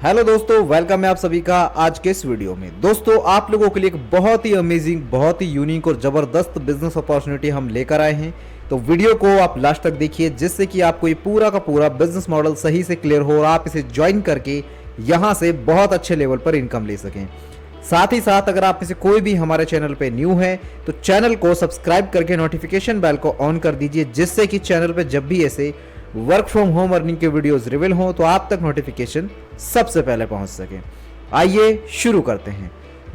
Hello दोस्तों, welcome है आप सभी का आज के इस वीडियो में। दोस्तों, आप लोगों के लिए एक बहुत ही अमेजिंग, बहुत ही यूनिक और ज़बरदस्त बिजनेस अपॉर्चुनिटी हम लेकर आए हैं। तो वीडियो को आप लास्ट तक देखिए, जिससे कि आपको ये पूरा का पूरा बिजनेस मॉडल सही से क्लियर हो और आप इसे ज्वाइन करके यहाँ से बहुत अच्छे लेवल पर इनकम ले सकें। साथ ही साथ अगर आप में से कोई भी हमारे चैनल पे न्यू है तो चैनल को सब्सक्राइब करके नोटिफिकेशन बेल को ऑन कर दीजिए, जिससे कि चैनल पे जब भी ऐसे वर्क फ्रॉम होम अर्निंग के वीडियोस रिवील हों तो आप तक नोटिफिकेशन सबसे पहले पहुंच सके। आइए शुरू करते हैं।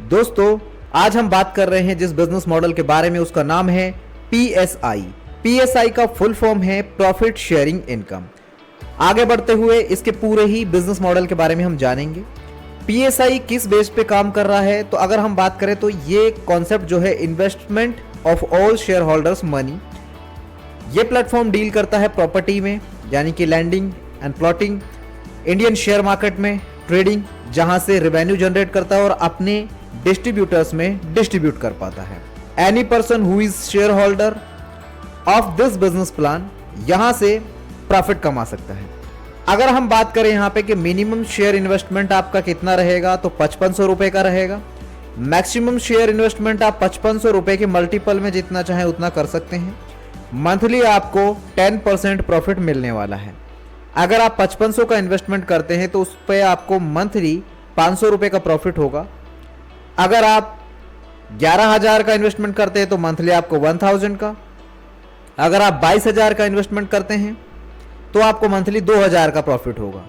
दोस्तों, आज हम बात कर रहे हैं जिस बिजनेस मॉडल के बारे में, उसका नाम है PSI। PSI का फुल फॉर्म है प्रॉफिट शेयरिंग इनकम। आगे बढ़ते हुए इसके पूरे ही बिजनेस मॉडल के बारे में हम जानेंगे। PSI किस बेस पे काम कर रहा है, तो अगर हम बात करें तो ये कॉन्सेप्ट जो है investment of all shareholders money, ये प्लेटफॉर्म डील करता है प्रॉपर्टी में, यानी कि landing and plotting, Indian share market में ट्रेडिंग, जहां से रेवेन्यू जनरेट करता है और अपने डिस्ट्रीब्यूटर्स में डिस्ट्रीब्यूट कर पाता है। Any person who is share holder of this business plan यहां से प्रॉफिट कमा सकता है। अगर हम बात करें यहाँ पे कि मिनिमम शेयर इन्वेस्टमेंट आपका कितना रहेगा, तो 5500 रुपए का रहेगा। मैक्सिमम शेयर इन्वेस्टमेंट आप 5500 रुपए के मल्टीपल में जितना चाहें उतना कर सकते हैं। मंथली आपको 10% प्रॉफिट मिलने वाला है। अगर आप 5500 का इन्वेस्टमेंट करते हैं तो उस पर आपको मंथली 500 रुपए का प्रॉफिट होगा। अगर आप 11000 का इन्वेस्टमेंट करते हैं तो मंथली आपको 1000 का। अगर आप 22000 का इन्वेस्टमेंट करते हैं तो आपको मंथली 2000 का प्रॉफिट होगा।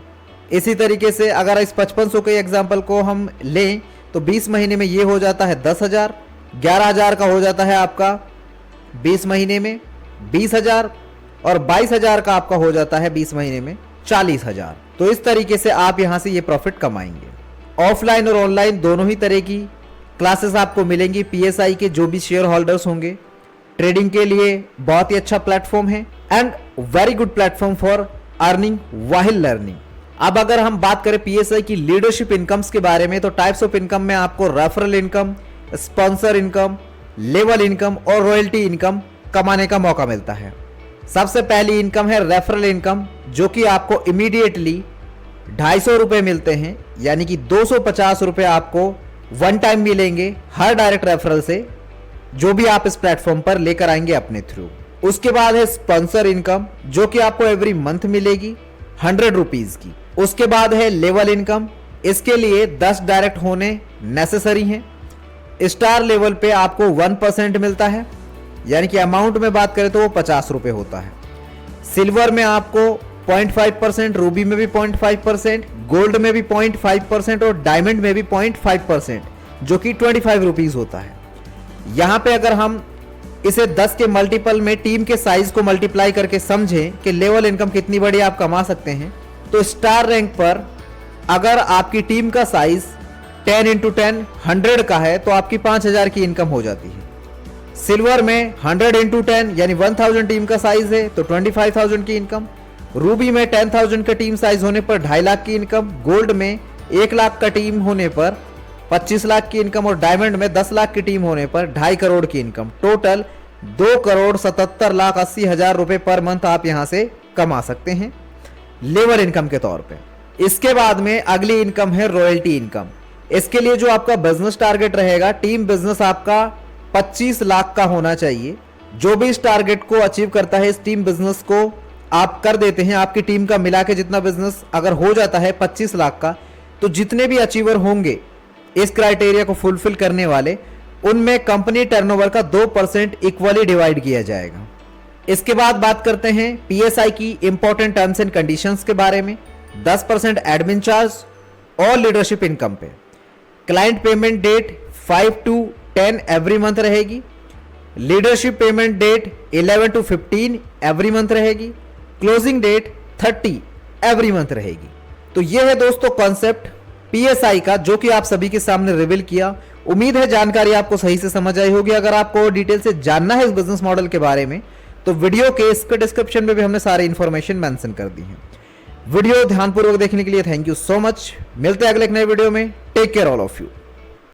इसी तरीके से अगर इस 5500 के एग्जाम्पल को हम लें तो 20 महीने में ये हो जाता है 10,000, 11000 का हो जाता है आपका 20 महीने में 20,000 और 22,000 का आपका हो जाता है 20 महीने में 40,000। तो इस तरीके से आप यहां से ये प्रॉफिट कमाएंगे। ऑफलाइन और ऑनलाइन दोनों ही तरह की क्लासेस आपको मिलेंगी PSI के जो भी शेयर होल्डर्स होंगे। ट्रेडिंग के लिए बहुत ही अच्छा प्लेटफॉर्म है and very good platform for earning while learning. अब अगर हम बात करें PSI की लीडरशिप इनकम्स के बारे में, तो टाइप्स ऑफ इनकम में आपको referral income, sponsor income, level income और रॉयल्टी इनकम कमाने का मौका मिलता है। सबसे पहली इनकम है रेफरल इनकम, जो कि आपको इमीडिएटली 250 रुपए मिलते हैं, यानी कि 250 रुपए आपको वन टाइम मिलेंगे हर डायरेक्ट रेफरल से, जो भी आप इस प्लेटफॉर्म पर लेकर आएंगे अपने थ्रू। उसके बाद है स्पॉन्सर इनकम, जो कि आपको एवरी मंथ मिलेगी 100 रुपीज की। उसके बाद है लेवल इनकम, इसके लिए 10 डायरेक्ट होने नेसेसरी हैं। स्टार लेवल पे आपको 1% मिलता है, यानी कि अमाउंट में बात करें तो वो 50 रुपए होता है। सिल्वर में आपको 0.5%, रूबी में भी 0.5%, गोल्ड में भी 0.5% और डायमंड में भी 0.5%, जो कि 25 रुपीज होता है। यहां पे अगर हम इसे 10 के मल्टीपल में टीम के साइज को मल्टीप्लाई करके समझें कि लेवल इनकम कितनी बड़ी आप कमा सकते हैं, तो स्टार रैंक पर अगर आपकी टीम का साइज 10 × 10 100 का है तो आपकी 5000 की इनकम हो जाती है। सिल्वर में 100 × 10 यानी 1000 टीम का साइज है तो 25,000 की इनकम। रूबी में 10,000 का टीम साइज होने पर 2.5 लाख की इनकम। गोल्ड में 1 लाख का टीम होने पर 25 लाख की इनकम और डायमंड में 10 लाख की टीम होने पर 2.5 करोड़ की इनकम। टोटल 2,77,80,000 रुपए पर मंथ आप यहां से कमा सकते हैं लेवल इनकम के तौर पे। इसके बाद में अगली इनकम है रॉयल्टी इनकम। इसके लिए जो आपका बिजनेस टारगेट रहेगा, टीम बिजनेस आपका 25 लाख का होना चाहिए। जो भी इस टारगेट को अचीव करता है, इस टीम बिजनेस को आप कर देते हैं, आपकी टीम का मिला के जितना बिजनेस अगर हो जाता है 25 लाख का, तो जितने भी अचीवर होंगे इस क्राइटेरिया को फुलफिल करने वाले, उनमें कंपनी टर्नओवर का 2% इक्वली डिवाइड किया जाएगा। इसके बाद बात करते हैं PSI की इंपॉर्टेंट टर्म्स एंड कंडीशंस के बारे में। 10% एडमिन चार्ज और लीडरशिप इनकम पे। Client payment date 5 to 10 every month रहेगी। Leadership payment date 11 to 15 every month रहेगी। क्लोजिंग डेट 30 एवरी मंथ रहेगी। तो यह है दोस्तों कॉन्सेप्ट PSI का, जो कि आप सभी के सामने रिवील किया। उम्मीद है जानकारी आपको सही से समझ आई होगी। अगर आपको डिटेल से जानना है इस बिजनेस मॉडल के बारे में, तो वीडियो के इसके डिस्क्रिप्शन में भी हमने सारी इंफॉर्मेशन मेंशन कर दी है। वीडियो ध्यानपूर्वक देखने के लिए थैंक यू सो मच। मिलते हैं अगले एक नए वीडियो में। Take care all of you.